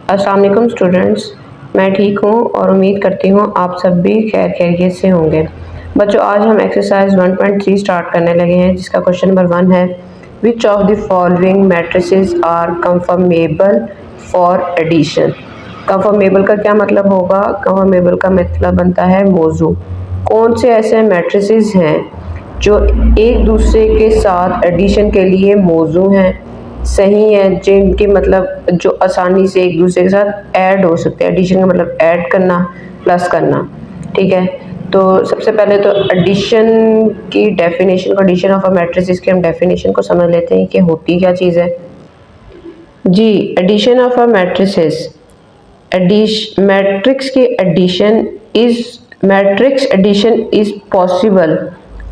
अस्सलाम वालेकुम स्टूडेंट्स, मैं ठीक हूँ और उम्मीद करती हूँ आप सब भी खैर खैरियत से होंगे। बच्चों, आज हम एक्सरसाइज 1.3 स्टार्ट करने लगे हैं, जिसका क्वेश्चन नंबर 1 है, which of the following matrices are conformable for addition. Conformable का क्या मतलब होगा? कंफर्मेबल का मतलब बनता है मौजू। कौन से ऐसे मैट्रिसेस हैं जो एक दूसरे के साथ एडिशन के लिए मौजू हैं, सही है, जिनके मतलब जो आसानी से एक दूसरे के साथ ऐड हो सकते हैं। एडिशन का मतलब ऐड करना, प्लस करना। ठीक है, तो सबसे पहले तो एडिशन की डेफिनेशन को, एडिशन ऑफ अ मैट्रिसेस की हम डेफिनेशन को समझ लेते हैं कि होती क्या चीज़ है। जी, addition of a matrices, matrix की addition is possible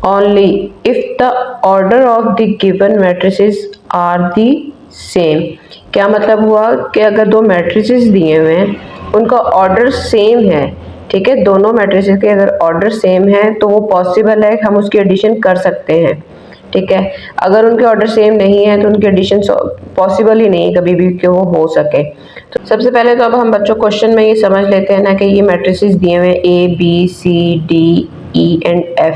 only if the order of the given matrices are the same। क्या मतलब हुआ कि अगर दो मैट्रिसेस दिए हुए हैं, उनका ऑर्डर सेम है, ठीक है, दोनों मैट्रिसेस के अगर ऑर्डर सेम है तो वो पॉसिबल है, हम उसकी एडिशन कर सकते हैं। ठीक है, अगर उनके ऑर्डर सेम नहीं है तो उनकी एडिशन पॉसिबल ही नहीं है कभी भी कि वो हो सके। तो सबसे पहले तो अब हम बच्चों क्वेश्चन में ये समझ लेते हैं ना कि ये मैट्रिसेस दिए हुए A B C D E and F,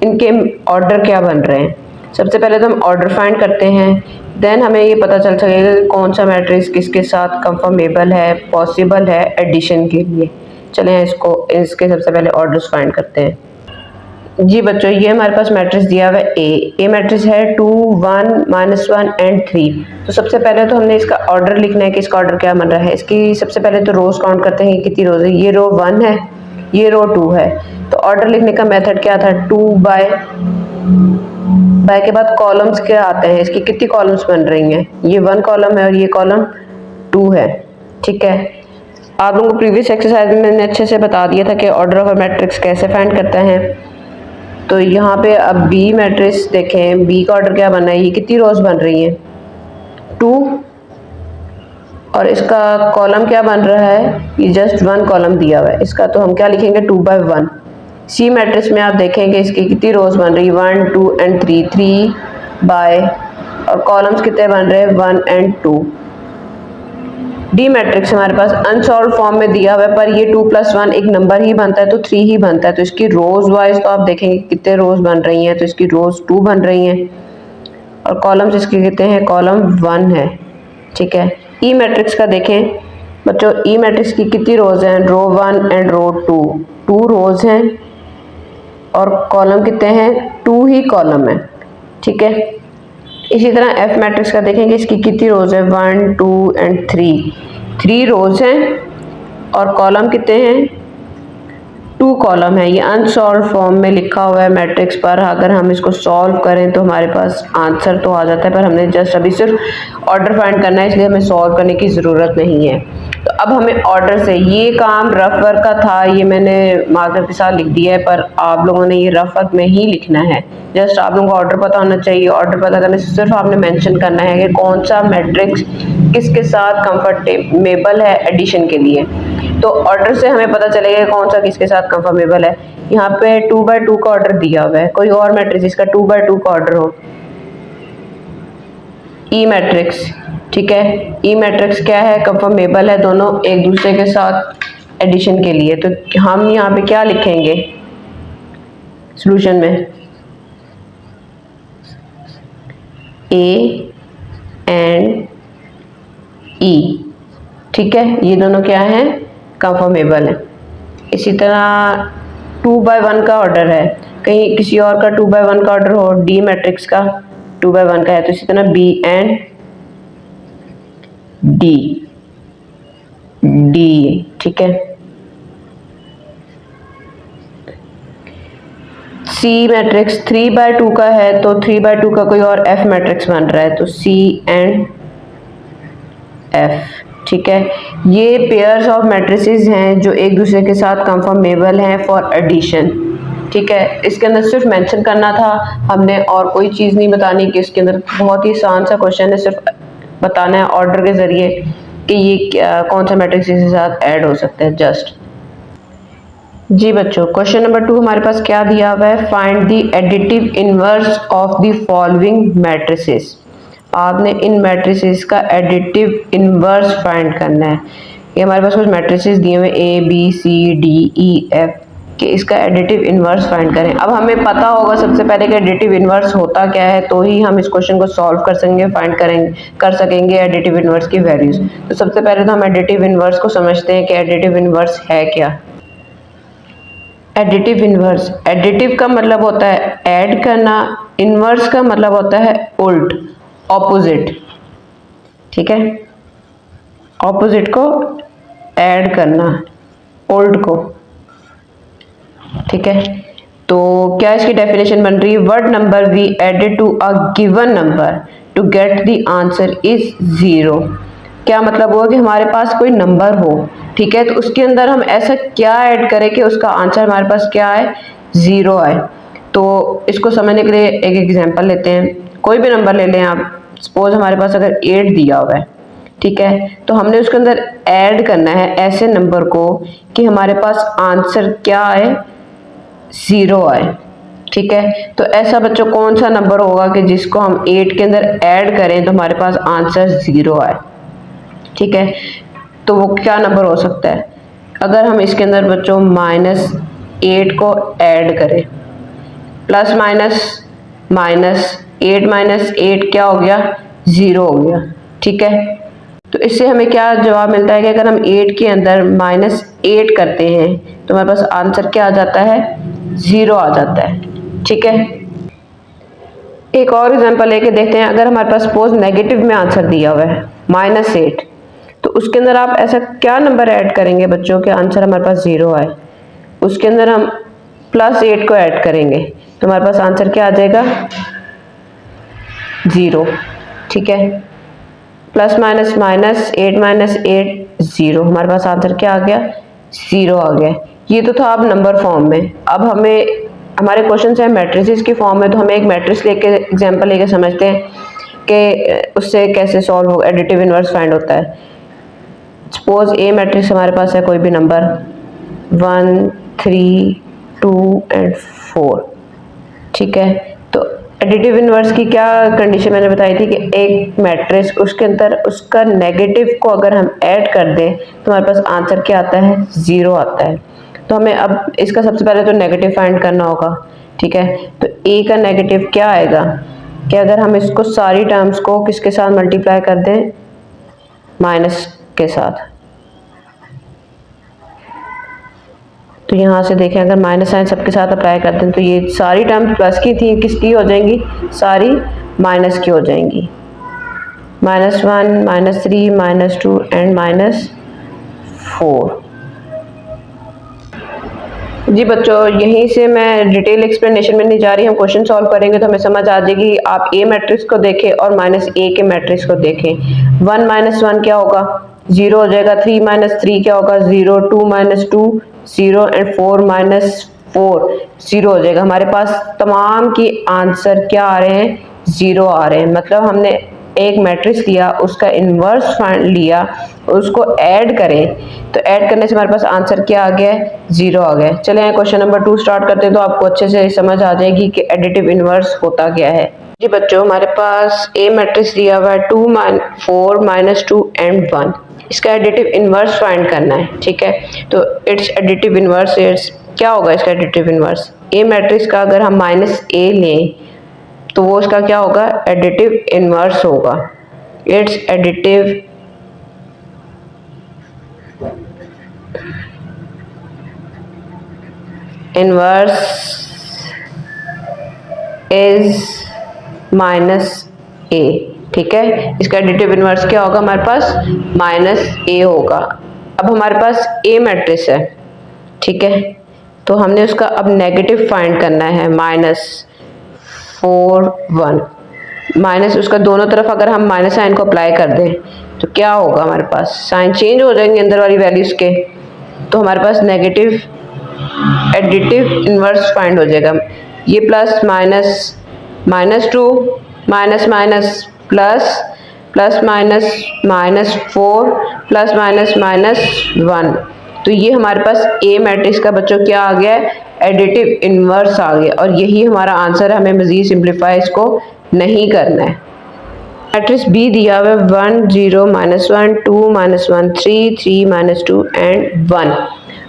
इनके ऑर्डर क्या बन रहे हैं। सबसे पहले तो हम ऑर्डर फाइंड करते हैं, देन हमें ये पता चल सकेगा कि कौन सा मैट्रिक्स किसके साथ कंफर्मेबल है, पॉसिबल है एडिशन के लिए। चलें इसके सबसे पहले ऑर्डर्स फाइंड करते हैं। जी बच्चों, ये हमारे पास मैट्रिक्स दिया हुआ है ए मैट्रिक्स है 2 1 -1 एंड 3। तो सबसे पहले तो हमने इसका ऑर्डर लिखना है कि इसका ऑर्डर क्या बन रहा है। इसकी सबसे पहले तो रोज काउंट करते हैं, कितनी रोज है। ये रो 1 है, ये रो 2 है। तो ऑर्डर लिखने का मेथड क्या था, 2 बाय के बाद कॉलम्स क्या आते हैं, इसकी कितनी कॉलम्स बन रही हैं। ये 1 कॉलम है और ये कॉलम 2 है। ठीक है, आप लोगों को प्रीवियस एक्सरसाइज में मैंने अच्छे से बता दिया था कि ऑर्डर ऑफ अ मैट्रिक्स कैसे फाइंड करता है। तो यहाँ पे अब बी मैट्रिक्स देखें, बी का ऑर्डर क्या बना है, ये कितनी रोज बन रही है, 2, और इसका कॉलम क्या बन रहा है, ये जस्ट 1 कॉलम दिया हुआ है, इसका तो हम क्या लिखेंगे 2 बाय 1। सी मैट्रिक्स में आप देखेंगे इसकी कितनी रोज बन रही है, 1 2 एंड 3 बाय, और कॉलम्स कितने बन रहे हैं 1 एंड 2। डी मैट्रिक्स हमारे पास अनसॉल्व फॉर्म में दिया हुआ है, पर ये 2 + 1 एक नंबर ही बनता है तो 3 ही बनता है। तो इसकी रोज वाइज तो आप देखेंगे कितने रोज बन रही हैं, तो इसकी रोज 2 बन रही हैं और कॉलम्स इसके कितने हैं, कॉलम 1 है। ठीक है, ई मैट्रिक्स का देखें बच्चों, ई मैट्रिक्स की कितनी रोज हैं, रो 1 एंड रो 2 रोज हैं और कॉलम कितने हैं, 2 ही कॉलम है। ठीक है, इसी तरह एफ मैट्रिक्स का देखेंगे, इसकी कितनी रोज है, 1 2 एंड 3 रोज हैं और कॉलम कितने हैं, 2 कॉलम है। ये अनसॉल्व फॉर्म में लिखा हुआ है मैट्रिक्स पर, अगर हम इसको सॉल्व करें तो हमारे पास आंसर तो आ जाता है, पर हमने जस्ट अभी सिर्फ ऑर्डर फाइंड करना है, इसलिए हमें सॉल्व करने की ज़रूरत नहीं है। तो अब हमें ऑर्डर से, ये काम रफ वर्क का था, ये मैंने मार्कर के साथ लिख दिया है, पर आप लोगों ने ये रफ वर्क में ही लिखना है। जस्ट आप लोगों को ऑर्डर पता होना चाहिए। ऑर्डर पता करने से सिर्फ आपने मेंशन करना है कि कौन सा मैट्रिक्स किसके साथ कंफर्टेबल है एडिशन के लिए। तो ऑर्डर से हमें पता चलेगा कौन सा किसके साथ कंफर्मेबल है। यहाँ पे 2 बाय 2 का ऑर्डर दिया हुआ है, कोई और मैट्रिक्स इसका 2 बाय 2 का ऑर्डर हो, ई मैट्रिक्स। ठीक है, ई मैट्रिक्स क्या है, कंफर्मेबल है दोनों एक दूसरे के साथ एडिशन के लिए। तो हम यहाँ पे क्या लिखेंगे सॉल्यूशन में, ए एंड ई। ठीक है, ये दोनों क्या है, कंफर्मेबल है। इसी तरह 2 बाय 1 का ऑर्डर है, कहीं किसी और का 2 बाय 1 का ऑर्डर हो, डी मैट्रिक्स का 2 बाय 1 का है, तो इसी तरह बी एंड डी। ठीक है, सी मैट्रिक्स 3 बाय 2 का है, तो 3 बाय 2 का कोई और एफ मैट्रिक्स बन रहा है, तो सी एंड एफ। ठीक है, ये पेयर्स ऑफ मैट्रिसेस हैं जो एक दूसरे के साथ कंफर्मेबल हैं फॉर एडिशन। ठीक है, इसके अंदर सिर्फ मेंशन करना था हमने, और कोई चीज़ नहीं बतानी कि इसके अंदर बहुत ही आसान सा क्वेश्चन है, सिर्फ बताना है ऑर्डर के ज़रिए कि ये कौन सा मैट्रिक्स इसके साथ ऐड हो सकता है जस्ट। जी बच्चों, क्वेश्चन नंबर 2 हमारे पास क्या दिया हुआ है, find the additive inverse of the following matrices. आपने इन मैट्रिसेस का एडिटिव इन्वर्स फाइंड करना है। ये हमारे पास कुछ मैट्रिसेस दिए हुए A B C D E F कि इसका एडिटिव इन्वर्स फाइंड करें। अब हमें पता होगा सबसे पहले कि एडिटिव इन्वर्स होता क्या है, तो ही हम इस क्वेश्चन को सॉल्व कर सकेंगे, फाइंड कर सकेंगे एडिटिव इन्वर्स की वैल्यूज। तो सबसे पहले तो हम एडिटिव इन्वर्स को समझते हैं कि एडिटिव इन्वर्स है क्या। एडिटिव इन्वर्स, एडिटिव का मतलब होता है ऐड करना, इन्वर्स का मतलब होता है उल्ट, ऑपोजिट। ठीक है, ऑपोजिट को ऐड करना, उल्ट को। ठीक है, तो क्या इसकी डेफिनेशन बन रही है, word number we added to a given number to get the answer is 0। क्या मतलब हुआ कि हमारे पास कोई नंबर हो, ठीक है, तो उसके अंदर हम ऐसा क्या ऐड करें कि उसका आंसर हमारे पास क्या आए, 0 आए। तो इसको समझने के लिए एक एग्जांपल लेते हैं। कोई भी नंबर ले लें आप, सपोज हमारे पास अगर 8 दिया हुआ है, ठीक है, तो हमने उसके अंदर ऐड करना है ऐसे नंबर को कि हमारे पास आंसर क्या आए, 0 आए। ठीक है, तो ऐसा बच्चों कौन सा नंबर होगा कि जिसको हम 8 के अंदर ऐड करें तो हमारे पास आंसर 0 आए। ठीक है, तो वो क्या नंबर हो सकता है। अगर हम इसके अंदर बच्चों -8 को ऐड करें, प्लस माइनस माइनस 8 माइनस 8 क्या हो गया, 0 हो गया। ठीक है, तो इससे हमें क्या जवाब मिलता है कि अगर हम 8 के अंदर -8 करते हैं तो हमारे पास आंसर क्या आ जाता है, 0 आ जाता है। ठीक है, एक और एग्जांपल लेके देखते हैं। अगर हमारे पास सपोज नेगेटिव में आंसर दिया हुआ है -8, तो उसके अंदर आप ऐसा क्या नंबर ऐड करेंगे बच्चों के आंसर हमारे पास 0 आए। उसके अंदर हम +8 को ऐड करेंगे तो हमारे पास आंसर क्या आ जाएगा, 0। ठीक है, प्लस माइनस माइनस 8 माइनस 8 0, हमारे पास आंसर क्या आ गया, 0 आ गया। ये तो था अब नंबर फॉर्म में। अब हमें हमारे क्वेश्चन है मैट्रिसेस की फॉर्म में, तो हमें एक मैट्रिक्स लेके एग्जांपल लेके समझते हैं कि उससे कैसे सॉल्व हो, एडिटिव इनवर्स फाइंड होता है। सपोज ए मैट्रिक्स हमारे पास है, कोई भी नंबर 1 3 2 एंड 4। ठीक है, तो एडिटिव इनवर्स की क्या कंडीशन मैंने बताई थी कि एक मैट्रिक्स उसके अंदर उसका नेगेटिव को अगर हम ऐड कर दें तो हमारे पास आंसर क्या आता है, 0 आता है। तो हमें अब इसका सबसे पहले तो नेगेटिव फाइंड करना होगा। ठीक है, तो ए का नेगेटिव क्या आएगा कि अगर हम इसको सारी टर्म्स को किसके साथ मल्टीप्लाई कर दें, माइनस के साथ। तो यहाँ से देखें, अगर माइनस साइन सबके साथ अप्लाई करते हैं तो ये सारी टर्म प्लस की थी, किसकी हो जाएंगी, सारी माइनस की हो जाएंगी। -1 -3 -2 एंड -4। जी बच्चों, यहीं से मैं डिटेल एक्सप्लेनेशन में नहीं जा रही, हम क्वेश्चन सॉल्व करेंगे तो हमें समझ आ जाएगी। आप ए मैट्रिक्स को देखें और -a के मैट्रिक्स को देखें। 1 - 1 क्या होगा, 0 हो जाएगा। 3 - 3 क्या होगा, 0। 2 - 2 0 एंड 4 - 4 0 हो जाएगा। हमारे पास तमाम की आंसर क्या आ रहे हैं, 0 आ रहे हैं। मतलब हमने एक मैट्रिक्स लिया, उसका इन्वर्स फाइंड लिया, उसको ऐड करें, तो ऐड करने से हमारे पास आंसर क्या आ गया है, 0 आ गया। चलें क्वेश्चन नंबर 2 स्टार्ट करते हैं, तो आपको अच्छे से समझ आ जाएगी कि एडिटिव इन्वर्स होता क्या है। जी बच्चों, हमारे पास ए मैट्रिक्स दिया हुआ है 2 4 -2 एंड 1। इसका एडिटिव इन्वर्स फाइंड करना है। ठीक है, तो इट्स एडिटिव इन्वर्स इट्स क्या होगा, इसका एडिटिव इन्वर्स ए मैट्रिक्स का अगर हम -a लें तो वो इसका क्या होगा, एडिटिव इन्वर्स होगा। It's additive inverse is -a। ठीक है, इसका एडिटिव इन्वर्स क्या होगा, हमारे पास -a होगा। अब हमारे पास a मैट्रिक्स है, ठीक है, तो हमने उसका अब नेगेटिव फाइंड करना है, -4 1 माइनस, उसका दोनों तरफ अगर हम माइनस साइन को अप्लाई कर दें तो क्या होगा, हमारे पास साइन चेंज हो जाएंगे अंदर वाली वैल्यूज के, तो हमारे पास नेगेटिव एडिटिव इन्वर्स फाइंड हो जाएगा। ये plus minus -2 minus minus plus plus minus -4 plus -1, तो ये हमारे पास ए मैट्रिक्स का बच्चों क्या आ गया है, एडिटिव इन्वर्स आ गया। और यही हमारा आंसर है, हमें मजीद सिंप्लीफाई इसको नहीं करना है। मैट्रिक्स बी दिया हुआ है 1 0 -1 2 -1 3 3 -2 एंड 1।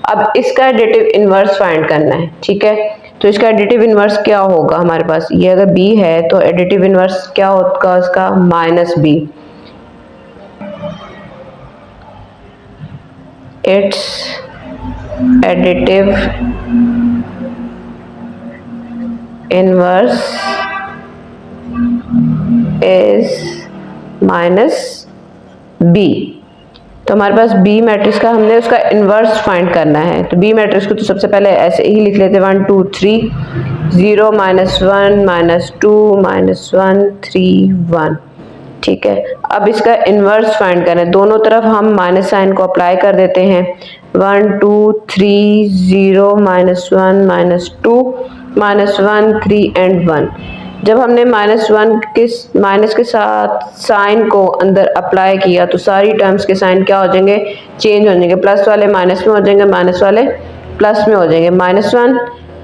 अब इसका एडिटिव इनवर्स फाइंड करना है, ठीक है। तो इसका एडिटिव इनवर्स क्या होगा हमारे पास, ये अगर बी है तो एडिटिव इनवर्स क्या होगा उसका, -b। It's additive inverse is -b। तो हमारे पास बी मैट्रिक्स का हमने उसका इन्वर्स फाइंड करना है। तो बी मैट्रिक्स को तो सबसे पहले ऐसे ही लिख लेते, 1 2 3 0 -1 -2 -1 3 1, ठीक है। अब इसका इन्वर्स फाइंड करना है, दोनों तरफ हम माइनस साइन को अप्लाई कर देते हैं। 1 2 3 0 -1 -2 -1 3 एंड 1। जब हमने माइनस के साथ साइन को अंदर अप्लाई किया तो सारी टर्म्स के साइन क्या हो जाएंगे, चेंज हो जाएंगे। प्लस वाले माइनस में हो जाएंगे, माइनस वाले प्लस में हो जाएंगे। -1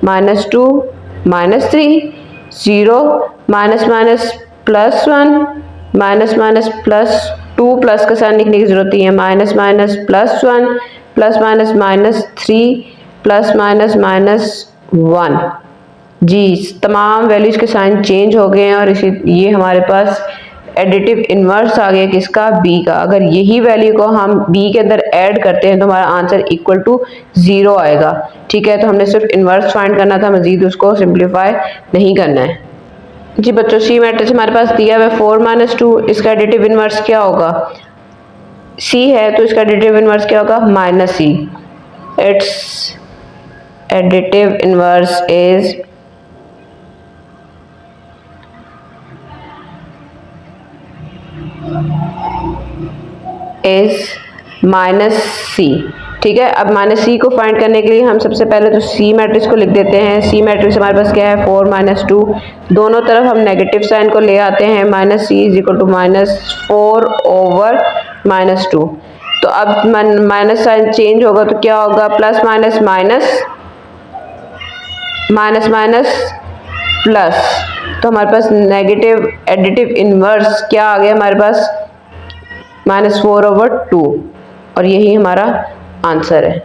-2 -3 0 +1 -+2 प्लस का साइन लिखने की जरूरत नहीं है, -+1 +-3 +-1। जी तमाम वैल्यूज के साइन चेंज हो गए हैं और ये हमारे पास एडिटिव इनवर्स आ गया किसका, बी का। अगर यही वैल्यू को हम बी के अंदर ऐड करते हैं तो हमारा आंसर इक्वल टू 0 आएगा, ठीक है। तो हमने सिर्फ इनवर्स फाइंड करना था, मजीद उसको सिंप्लीफाई नहीं करना है। जी बच्चों सी मैट्रिक्स हमारे पास दिया हुआ है 4 -2, इसका एडिटिव इनवर्स क्या होगा, सी है तो इसका एडिटिव इनवर्स क्या होगा, -c। It's additive inverse is -c, ठीक है। अब -c को फाइंड करने के लिए हम सबसे पहले तो सी मैट्रिक्स को लिख देते हैं। सी मैट्रिक्स हमारे पास क्या है, 4 -2, दोनों तरफ हम नेगेटिव साइन को ले आते हैं। -c = -4/-2। तो अब माइनस साइन चेंज होगा तो क्या होगा, प्लस माइनस प्लस। तो हमारे पास नेगेटिव एडिटिव इनवर्स क्या आ गया हमारे पास, -4/2, और यही हमारा आंसर है।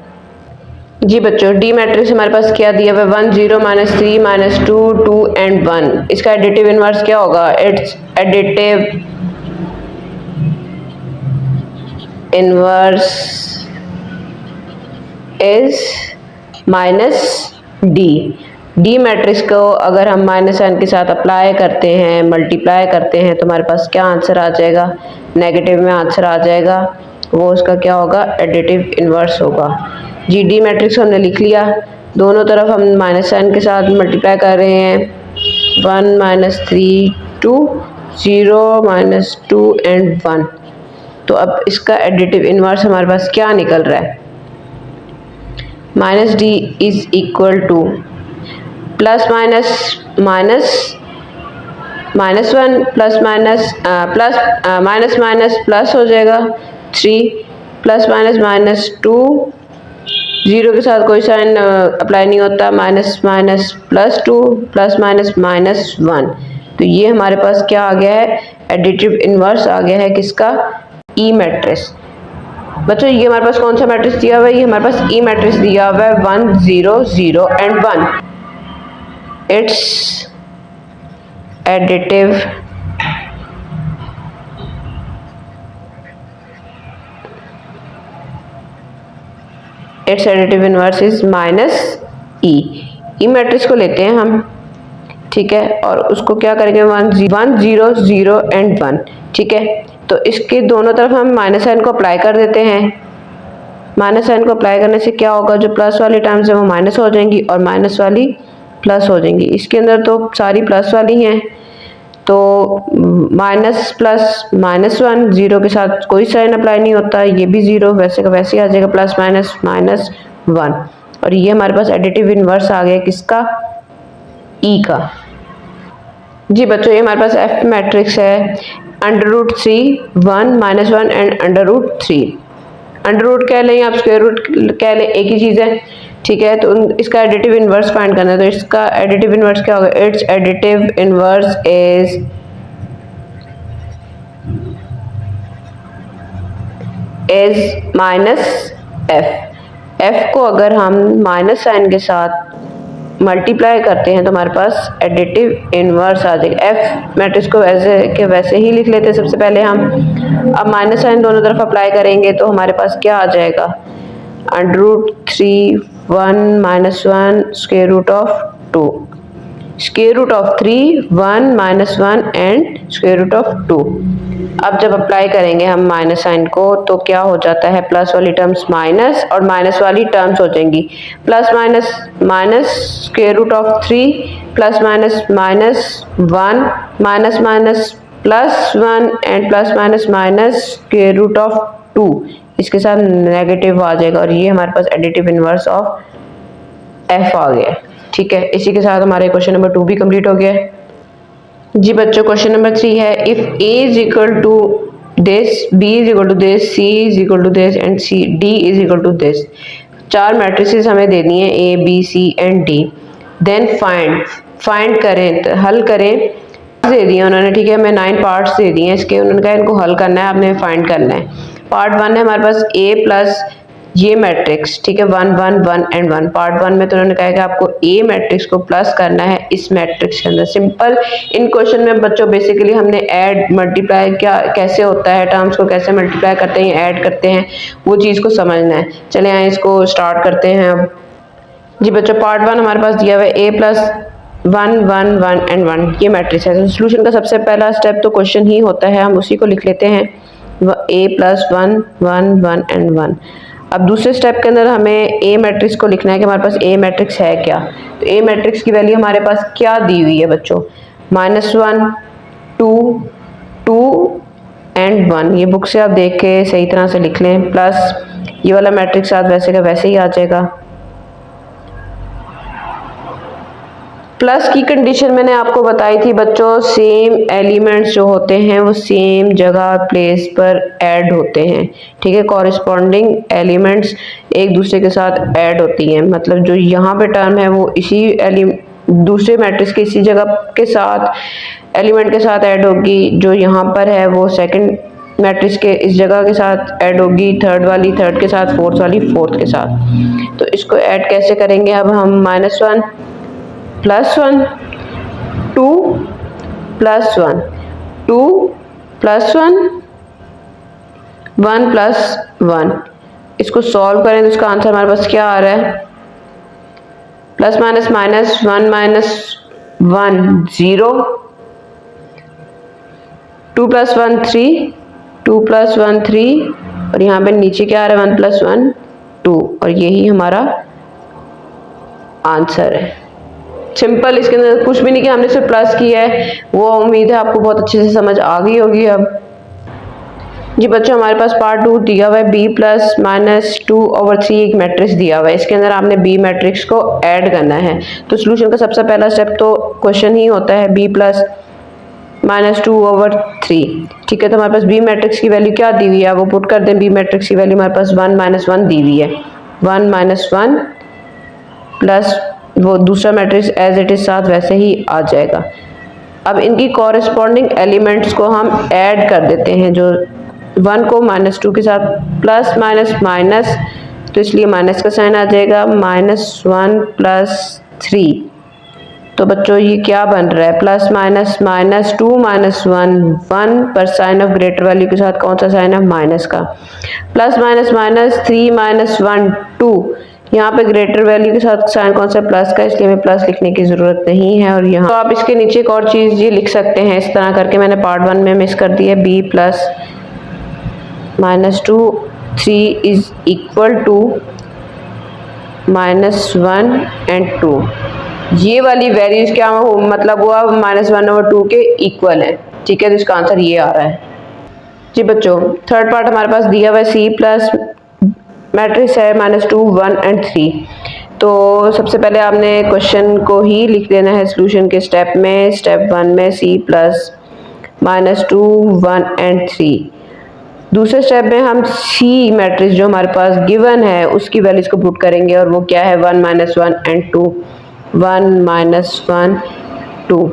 जी बच्चों डी मैट्रिक्स हमारे पास क्या दिया हुआ है, 1 0 -3 -2 2 एंड 1। इसका एडिटिव इनवर्स क्या होगा, it's additive inverse is -d। D matrix को अगर हम माइनस साइन के साथ अप्लाई करते हैं, मल्टीप्लाई करते हैं तो हमारे पास क्या आंसर आ जाएगा, नेगेटिव में आंसर आ जाएगा, वो उसका क्या होगा, एडिटिव इनवर्स होगा। जी डी मैट्रिक्स हमने लिख लिया, दोनों तरफ हम माइनस साइन के साथ मल्टीप्लाई कर रहे हैं। 1 -3 2 0 -2 एंड 1। तो अब इसका एडिटिव इनवर्स हमारे पास क्या निकल रहा है, -d is equal two plus minus plus हो जाएगा 3 +-2, 0 के साथ कोई साइन अप्लाई नहीं होता, -+2 +-1। तो ये हमारे पास क्या आ गया है, एडिटिव इनवर्स आ गया है किसका, ई मैट्रिक्स। बच्चों ये हमारे पास कौन सा मैट्रिक्स दिया हुआ है, ये हमारे पास ई मैट्रिक्स दिया हुआ है 1 0 0 and 1। It's additive inverse is -e matrix को लेते हैं हम, ठीक है, और उसको क्या करेंगे 1 0 0 एंड 1, ठीक है। तो इसके दोनों तरफ हम माइनस साइन को अप्लाई कर देते हैं। माइनस साइन को अप्लाई करने से क्या होगा, जो प्लस वाली टर्म्स है वो माइनस हो जाएंगी और माइनस वाली प्लस हो जाएंगी। इसके अंदर तो सारी प्लस वाली हैं, तो माइनस प्लस -1, 0 के साथ कोई साइन अप्लाई नहीं होता, ये भी 0 वैसे का वैसे ही आ जाएगा, +-1। और ये हमारे पास एडिटिव इनवर्स आ गया किसका, ई का। जी बच्चों ये हमारे पास एफ मैट्रिक्स है, √3 1 -1 एंड √3। अंडर कह लें आप स्क्वायर रूट कह लें, एक ही चीज़ है, ठीक है। तो इसका एडिटिव इनवर्स फाइंड करना है, तो इसका एडिटिव इनवर्स क्या होगा, it's additive inverse is is minus F. F को अगर हम माइनस साइन के साथ मल्टीप्लाई करते हैं तो हमारे पास एडिटिव इनवर्स आ जाएगा। एफ मैट्रिक्स को वैसे के वैसे ही लिख लेते हैं सबसे पहले हम। अब माइनस साइन दोनों तरफ अप्लाई करेंगे तो हमारे पास क्या आ जाएगा, √3 1 -1 square root of 2, square root of 3 1 -1 and square root of 2। अब जब अप्लाई करेंगे हम माइनस साइन को तो क्या हो जाता है, प्लस वाली टर्म्स माइनस और माइनस वाली टर्म्स हो जाएंगी। Plus minus minus square root of 3 plus minus minus 1 minus minus plus 1 and plus minus minus square root of 2, इसके साथ नेगेटिव आ जाएगा और ये हमारे पास एडिटिव इनवर्स ऑफ एफ आ गया। ठीक है, इसी के साथ हमारे क्वेश्चन नंबर 2 भी कंप्लीट हो गया है। जी बच्चों, क्वेश्चन नंबर 3 है, if a is equal to this, b is equal to this, c is equal to this and d is equal to this. 4 matrices हमें देनी है a b c and d। Then find करें, तो हल करें। दे दिए उन्होंने, ठीक है, मैं 9 पार्ट्स दे दिए इसके, उन्होंने कहा इनको हल करना है, आपने फाइंड करना है। पार्ट 1 है हमारे पास a प्लस ये मैट्रिक्स, ठीक है, 1 1 1 एंड 1। पार्ट 1 में तो उन्होंने कहा कि आपको ए मैट्रिक्स को प्लस करना है इस मैट्रिक्स के अंदर। सिंपल, इन क्वेश्चन में बच्चों बेसिकली हमने ऐड मल्टीप्लाई क्या कैसे होता है, टर्म्स को कैसे मल्टीप्लाई करते हैं, ऐड करते हैं, वो चीज़ को समझना है। चले आए इसको स्टार्ट करते हैं अब। जी बच्चों, पार्ट 1 हमारे पास दिया हुआ है a प्लस 1 1 1 एंड 1, ये मैट्रिक्स है। सोल्यूशन का सबसे पहला स्टेप तो क्वेश्चन ही होता है, हम उसी को लिख लेते हैं, a प्लस 1 1 1 एंड 1। अब दूसरे स्टेप के अंदर हमें ए मैट्रिक्स को लिखना है कि हमारे पास ए मैट्रिक्स है क्या। तो ए मैट्रिक्स की वैल्यू हमारे पास क्या दी हुई है बच्चों, -1 2 2 एंड 1। ये बुक से आप देख के सही तरह से लिख लें, प्लस ये वाला मैट्रिक्स साथ वैसे का वैसे ही आ जाएगा। प्लस की कंडीशन मैंने आपको बताई थी बच्चों, सेम एलिमेंट्स जो होते हैं वो सेम जगह प्लेस पर ऐड होते हैं। ठीक है, कॉरेस्पॉन्डिंग एलिमेंट्स एक दूसरे के साथ ऐड होती हैं, मतलब जो यहाँ पे टर्म है वो इसी दूसरे मैट्रिक्स की इसी जगह के साथ एलिमेंट के साथ ऐड होगी, जो यहाँ पर है वो सेकंड मैट्रिक्स के इस जगह के साथ ऐड होगी, थर्ड वाली थर्ड के साथ, फोर्थ वाली फोर्थ के साथ। तो इसको ऐड कैसे करेंगे, अब हम -1 प्लस 1 2 प्लस 1 2 प्लस 1 1 प्लस 1, इसको सॉल्व करें तो इसका आंसर हमारे पास क्या आ रहा है, plus minus minus 1 minus 1 0, 2 plus 1 3 2 plus 1 3 और यहाँ पे नीचे क्या आ रहा है 1 प्लस 1 2, और यही हमारा आंसर है। सिंपल, इसके अंदर कुछ भी नहीं कि हमने सिर्फ प्लस किया है, वो उम्मीद है आपको बहुत अच्छे से समझ आ गई होगी। अब जी बच्चों, हमारे पास पार्ट 2 दिया हुआ है, b प्लस -2/3 एक मैट्रिक्स दिया हुआ है, इसके अंदर आपने b मैट्रिक्स को ऐड करना है। तो सोल्यूशन का सबसे पहला स्टेप तो क्वेश्चन ही होता है, b प्लस -2/3। ठीक है, तो हमारे पास b मैट्रिक्स की वैल्यू क्या दी हुई है, वो पुट कर दें। b मैट्रिक्स की वैल्यू हमारे पास 1 -1 दी हुई है, 1 -1 प्लस वो दूसरा मैट्रिक्स एज इट इज साथ वैसे ही आ जाएगा। अब इनकी कॉरेस्पॉन्डिंग एलिमेंट्स को हम ऐड कर देते हैं, जो 1 को -2 के साथ प्लस माइनस माइनस, तो इसलिए माइनस का साइन आ जाएगा, -1 प्लस 3। तो बच्चों ये क्या बन रहा है, प्लस माइनस माइनस 2 -1 1 पर साइन ऑफ ग्रेटर वैल्यू के साथ कौन सा साइन है, माइनस का, प्लस माइनस माइनस 3 -1 2, यहाँ पे ग्रेटर वैल्यू के साथ साइन कौन सा, प्लस का, इसलिए हमें प्लस लिखने की जरूरत नहीं है। और यहाँ तो आप इसके नीचे एक और चीज ये लिख सकते हैं, इस तरह करके मैंने पार्ट 1 में मिस कर दी है, b plus -2 3 is equal to -1 and 2। ये वाली वैल्यूज क्या हो, मतलब हुआ -1/2 के इक्वल है। ठीक है, तो इसका आंसर ये आ रहा है। जी बच्चों, थर्ड पार्ट हमारे पास दिया हुआ है, c प्लस मैट्रिक्स है -2 1 एंड 3। तो सबसे पहले आपने क्वेश्चन को ही लिख देना है सोल्यूशन के स्टेप में। स्टेप 1 में c प्लस -2 1 एंड 3। दूसरे स्टेप में हम c मैट्रिक्स जो हमारे पास गिवन है उसकी वैल्यूज को पुट करेंगे, और वो क्या है 1 -1 एंड 2, 1 -1 2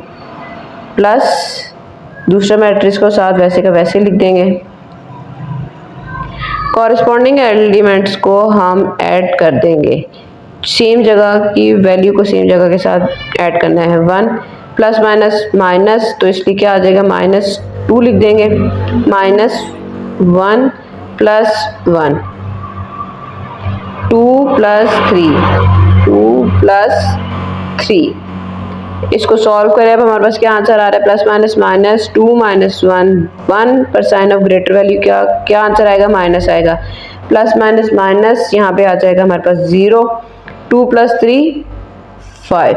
प्लस दूसरा मैट्रिक्स को साथ वैसे का वैसे लिख देंगे। कॉरेस्पॉन्डिंग एलिमेंट्स को हम ऐड कर देंगे, सेम जगह की वैल्यू को सेम जगह के साथ ऐड करना है। 1 प्लस माइनस माइनस, तो इसलिए क्या आ जाएगा, -2 लिख देंगे। -1 प्लस 1, 2 प्लस 3, 2 प्लस 3। इसको सॉल्व करें, अब हमारे पास क्या आंसर आ रहा है, प्लस माइनस माइनस 2 माइनस 1, 1 पर साइन ऑफ ग्रेटर वैल्यू क्या आंसर आएगा, माइनस आएगा। प्लस माइनस माइनस यहाँ पे आ जाएगा हमारे पास 0, 2 प्लस 3 5।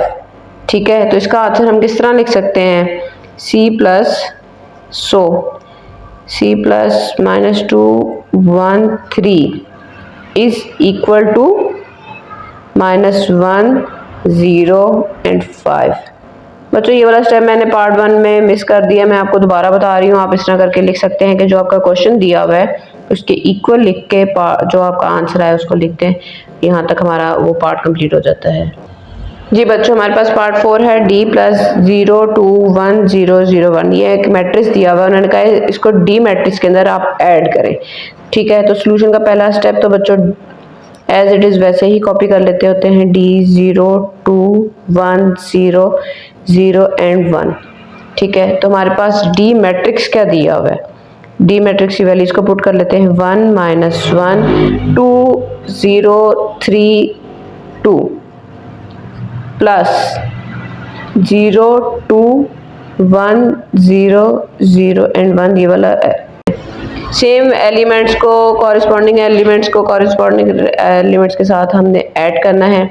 ठीक है, तो इसका आंसर हम किस तरह लिख सकते हैं, c plus c plus -2 1 3 is equal to -1 0 and 5। बच्चों ये वाला स्टेप मैंने पार्ट 1 में मिस कर दिया, मैं आपको दोबारा बता रही हूँ। आप इस तरह करके लिख सकते हैं कि जो आपका क्वेश्चन दिया हुआ है उसके इक्वल लिख के जो आपका आंसर है उसको लिख दें। यहाँ तक हमारा वो पार्ट कंप्लीट हो जाता है। जी बच्चों, हमारे पास पार्ट 4 है, d प्लस 0 2 1 0 0 1। ये एक मैट्रिक्स दिया हुआ है, उन्होंने कहा है इसको d मैट्रिक्स के अंदर आप ऐड करें। ठीक है, तो सोल्यूशन का पहला स्टेप तो बच्चों एज इट इज़ वैसे ही कॉपी कर लेते होते हैं, d 0 2 1 0 0 एंड 1। ठीक है, तो हमारे पास d मैट्रिक्स क्या दिया हुआ है, d मैट्रिक्स की वैल्यूज को पुट कर लेते हैं। 1 -1 2 0 3 2 प्लस 0 2 1 0 0 एंड 1। ये वाला सेम एलिमेंट्स को कॉरेस्पॉन्डिंग एलिमेंट्स के साथ हमने ऐड करना है।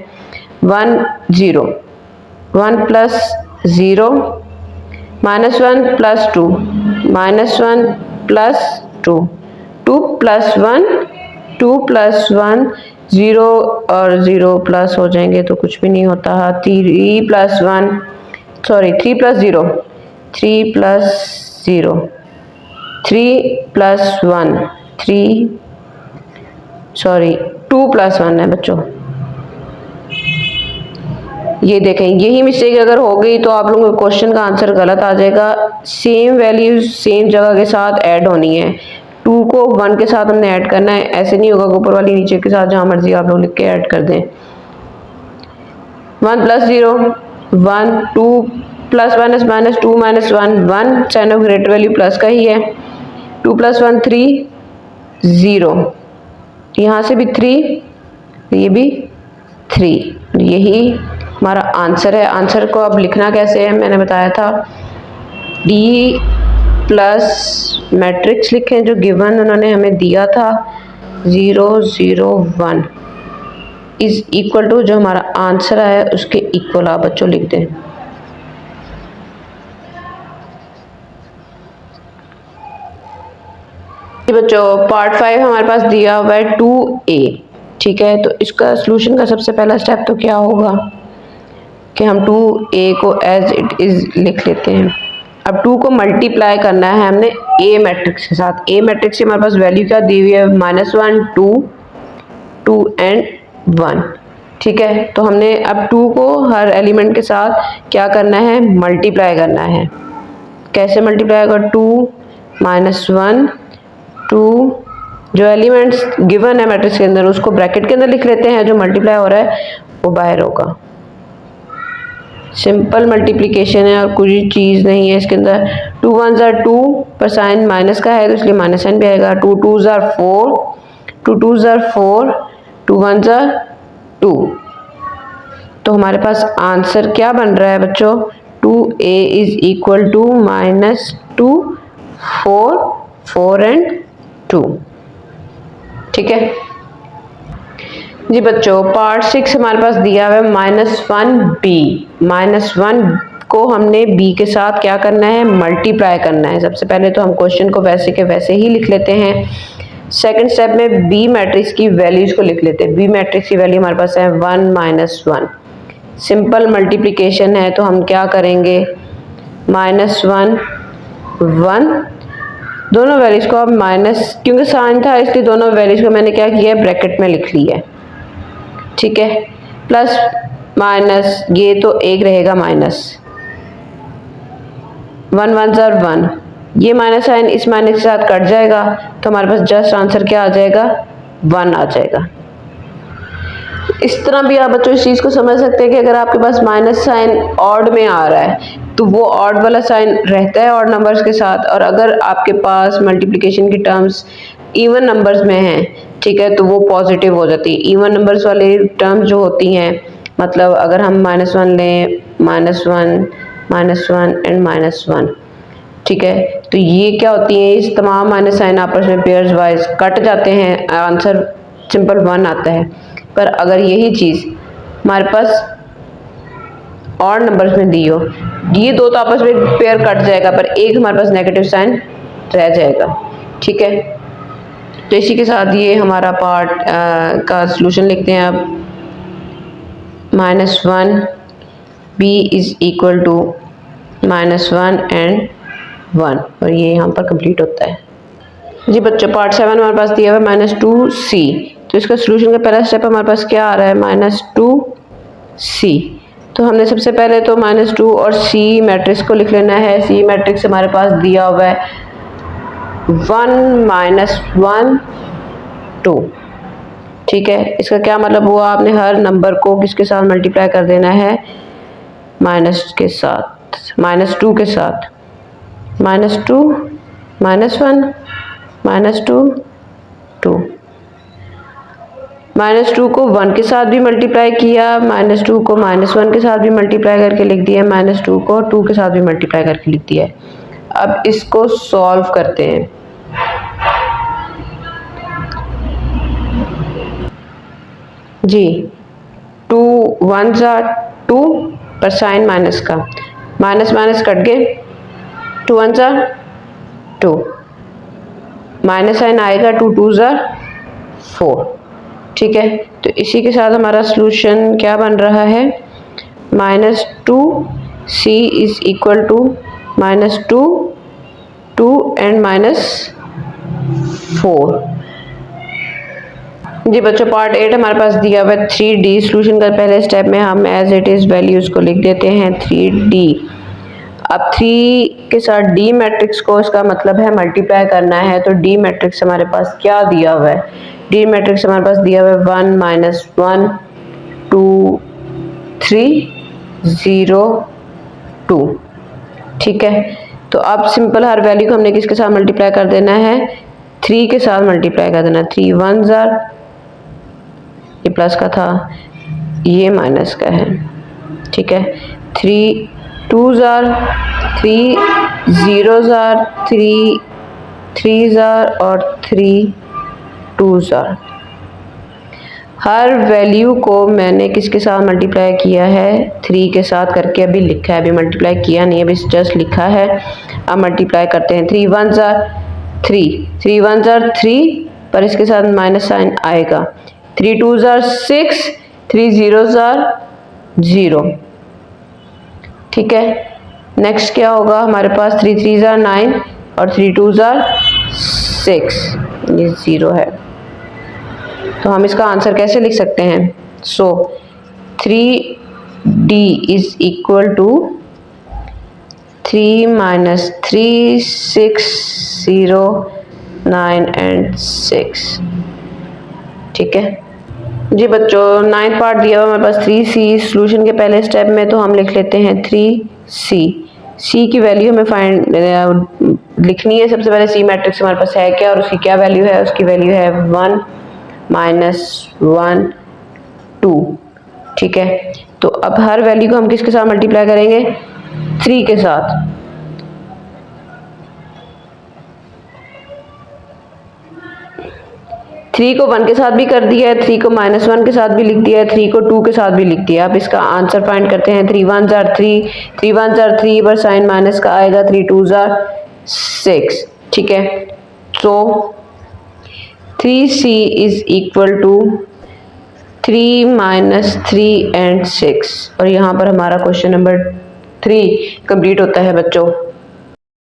1 0 1 plus 0 -1 plus 2 -1 plus 2 2 plus 1 2 plus 1 0 और 0 प्लस हो जाएंगे तो कुछ भी नहीं होता। 3 plus 1 sorry 3 plus 0 3 plus 0 3 plus 1 3 sorry 2 plus 1 है बच्चों। ये देखें, यही मिस्टेक अगर हो गई तो आप लोगों को क्वेश्चन का आंसर गलत आ जाएगा। सेम वैल्यूज सेम जगह के साथ ऐड होनी है। 2 को 1 के साथ हमने ऐड करना है, ऐसे नहीं होगा ऊपर वाली नीचे के साथ जहां मर्जी आप लोग लिख के ऐड कर दें। 1 plus 0 1 2 plus minus minus 2 minus 1 1 sign of greater value plus का ही है। 2 प्लस 1 3 0, यहाँ से भी 3 ये भी 3। यही हमारा आंसर है। आंसर को अब लिखना कैसे है मैंने बताया था, d प्लस मैट्रिक्स लिखें जो गिवन उन्होंने हमें दिया था 0 0 1 इज इक्वल टू जो हमारा आंसर है उसके इक्वल आप बच्चों लिख दें। बच्चों पार्ट 5 हमारे पास दिया हुआ है 2a। ठीक है, तो इसका सॉल्यूशन का सबसे पहला स्टेप तो क्या होगा कि हम 2a को एज इट इज लिख लेते हैं। अब 2 को मल्टीप्लाई करना है हमने a मैट्रिक्स के साथ। a मैट्रिक्स की हमारे पास वैल्यू क्या दी हुई है, -1 2 2 एंड 1। ठीक है, तो हमने अब 2 को हर एलिमेंट के साथ क्या करना है, मल्टीप्लाई करना है। कैसे मल्टीप्लाई होगा, 2 -1 2 जो एलिमेंट्स गिवन है मैट्रिक्स के अंदर उसको ब्रैकेट के अंदर लिख लेते हैं, जो मल्टीप्लाई हो रहा है वो बाहर होगा। सिंपल मल्टीप्लिकेशन है और कोई चीज़ नहीं है इसके अंदर। 2 1 are 2 पर साइन माइनस का है तो इसलिए माइनस साइन भी आएगा। 2 2 are 4 2 2 are 4 2 1 are 2। तो हमारे पास आंसर क्या बन रहा है बच्चों, 2a is equal to -2 4 4 and 2। ठीक है जी बच्चों, पार्ट 6 हमारे पास दिया हुआ है -1b। -1 को हमने b के साथ क्या करना है, मल्टीप्लाई करना है। सबसे पहले तो हम क्वेश्चन को वैसे के वैसे ही लिख लेते हैं। सेकंड स्टेप में b मैट्रिक्स की वैल्यूज को लिख लेते हैं। b मैट्रिक्स की वैल्यू हमारे पास है 1 -1। सिंपल मल्टीप्लिकेशन है तो हम क्या करेंगे, -1 1 दोनों वैल्यूज को अब माइनस, क्योंकि साइन था इसलिए दोनों वैल्यूज को मैंने क्या किया है, ब्रैकेट में लिख लिया है। ठीक है, प्लस माइनस ये तो एक रहेगा माइनस, 1 1 are 1 ये माइनस साइन इस माइनस के साथ कट जाएगा, तो हमारे पास जस्ट आंसर क्या आ जाएगा, 1 आ जाएगा। इस तरह भी आप बच्चों इस चीज़ को समझ सकते हैं कि अगर आपके पास माइनस साइन ऑड में आ रहा है तो वो ऑड वाला साइन रहता है ऑड नंबर्स के साथ, और अगर आपके पास मल्टीप्लिकेशन की टर्म्स इवन नंबर्स में हैं, ठीक है, तो वो पॉजिटिव हो जाती है। इवन नंबर्स वाले टर्म्स जो होती हैं, मतलब अगर हम -1 लें, -1 एंड -1, ठीक है, तो ये क्या होती है, इस तमाम माइनस साइन आपस में पेयर्स वाइज कट जाते हैं, आंसर सिंपल 1 आता है। पर अगर यही चीज़ हमारे पास ऑड नंबर्स में दी हो, ये दो तो आपस में पेयर कट जाएगा, पर एक हमारे पास नेगेटिव साइन रह जाएगा, ठीक है। तो इसी के साथ ये हमारा पार्ट का सलूशन लिखते हैं अब। -1 b is equal to -1 and 1, और ये यहाँ पर कंप्लीट होता है। जी बच्चों, पार्ट 7 हमारे पास दिया हुआ है -2c, तो इसका सलूशन का पहला स्टेप हमारे पास क्या आ रहा है, -2c। तो हमने सबसे पहले तो -2 और c मैट्रिक्स को लिख लेना है। c मैट्रिक्स हमारे पास दिया हुआ है 1 -1 2, ठीक है। इसका क्या मतलब हुआ, आपने हर नंबर को किसके साथ मल्टीप्लाई कर देना है, माइनस के साथ, -2 के साथ, -2 -1 -2 2, -2 को 1 के साथ भी मल्टीप्लाई किया, -2 को -1 के साथ भी मल्टीप्लाई करके लिख दिया, -2 को 2 के साथ भी मल्टीप्लाई करके लिख दिया है। अब इसको सॉल्व करते हैं। जी 2 1 2 पर साइन माइनस का, माइनस माइनस कट गए, 2 1 2, माइनस साइन आएगा, 2 2 4, ठीक है। तो इसी के साथ हमारा सलूशन क्या बन रहा है, -2c is equal to -2 2 and -4। जी बच्चों, पार्ट 8 हमारे पास दिया हुआ है 3D। सलूशन का पहले स्टेप में हम एज इट इज़ वैल्यूज़ को लिख देते हैं 3D। अब 3 के साथ D मैट्रिक्स को, इसका मतलब है मल्टीप्लाई करना है, तो D मैट्रिक्स हमारे पास क्या दिया हुआ है, D मैट्रिक्स हमारे पास दिया हुआ है 1 -1 2 3 0 2, ठीक है। तो अब सिंपल हर वैल्यू को हमने किसके साथ मल्टीप्लाई कर देना है, 3 के साथ मल्टीप्लाई कर देना। 3 1 ये प्लस का था, ये माइनस का है, ठीक है। 3 2 3 0 3 3 और 3 2 हर वैल्यू को मैंने किसके साथ मल्टीप्लाई किया है, 3 के साथ करके अभी लिखा है, अभी मल्टीप्लाई किया नहीं, अभी जस्ट लिखा है। अब मल्टीप्लाई करते हैं। 3 1 3 3 1 3, पर इसके साथ माइनस साइन आएगा। 3 2 6 3 0 0, ठीक है। नेक्स्ट क्या होगा हमारे पास, 3 3 9 और 3 2 6, ये 0 है। तो हम इसका आंसर कैसे लिख सकते हैं, so 3D is equal to 3 3 6 0 9 and 6, ठीक है। जी बच्चों, 9th पार्ट दिया हुआ हमारे पास 3C। सॉल्यूशन के पहले स्टेप में तो हम लिख लेते हैं 3C। C की वैल्यू हमें फाइंड लिखनी है। सबसे पहले C मैट्रिक्स हमारे पास है क्या और उसकी क्या वैल्यू है, उसकी वैल्यू है 1 -1 2, ठीक है। तो अब हर वैल्यू को हम किसके साथ मल्टीप्लाई करेंगे, 3 के साथ। थ्री को 1 के साथ भी कर दिया है, 3 को -1 के साथ भी लिख दिया है, 3 को 2 के साथ भी लिख दिया। अब इसका आंसर फाइंड करते हैं। 3 1 3 3 1 3 पर साइन माइनस का आएगा, 3 2 6, ठीक है। तो 3C is equal to 3 -3 and 6, और यहाँ पर हमारा क्वेश्चन नंबर 3 कंप्लीट होता है बच्चों।